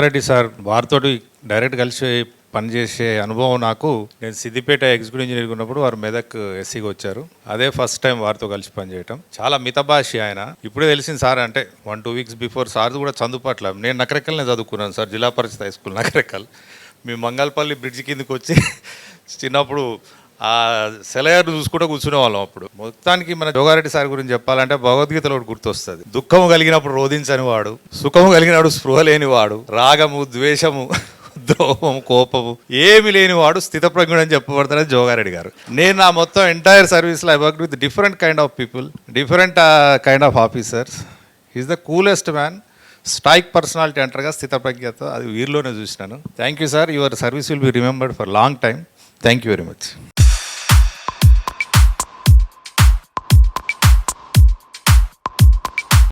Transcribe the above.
Jogareddy sir వారితోటి direct కలిసి పనిచేసే అనుభవం నాకు. నేను సిద్దిపేట ఎగ్జిక్యూటివ్ ఇంజనీర్ ఉన్నప్పుడు వారు మెదక్ ఎస్సీకి వచ్చారు. అదే ఫస్ట్ టైం వారితో కలిసి పనిచేయటం. చాలా మితభాషి ఆయన. ఇప్పుడే తెలిసింది సార్, అంటే 1-2 వీక్స్ బిఫోర్ సార్ కూడా చదువుపట్ల. నేను నకరెక్కల్నే చదువుకున్నాను సార్, జిల్లా పరిషత్ హై స్కూల్ నకరెక్కల్. మీ మంగళపల్లి బ్రిడ్జ్ కిందకి వచ్చి చిన్నప్పుడు ఆ సెలయర్ చూసుకుంటూ కూర్చునే వాళ్ళం. అప్పుడు మొత్తానికి మన జోగారెడ్డి సార్ గురించి చెప్పాలంటే భగవద్గీతలో ఒకటి గుర్తొస్తుంది. దుఃఖము కలిగినప్పుడు రోధించని వాడు, సుఖము కలిగినప్పుడు స్పృహ లేనివాడు, రాగము ద్వేషము ద్రోహం కోపము ఏమి లేనివాడు స్థితప్రజ్ఞుడు అని చెప్పబడతారని జోగారెడ్డి గారు. నేను నా మొత్తం ఎంటైర్ సర్వీస్లో I work with different kind of people, different kind of officers. Is the coolest man. Strike personality అంటారుగా స్థితప్రజ్ఞతో, అది వీరిలోనే చూసినాను. Thank you sir. Your service will be remembered for long time. Thank you very much.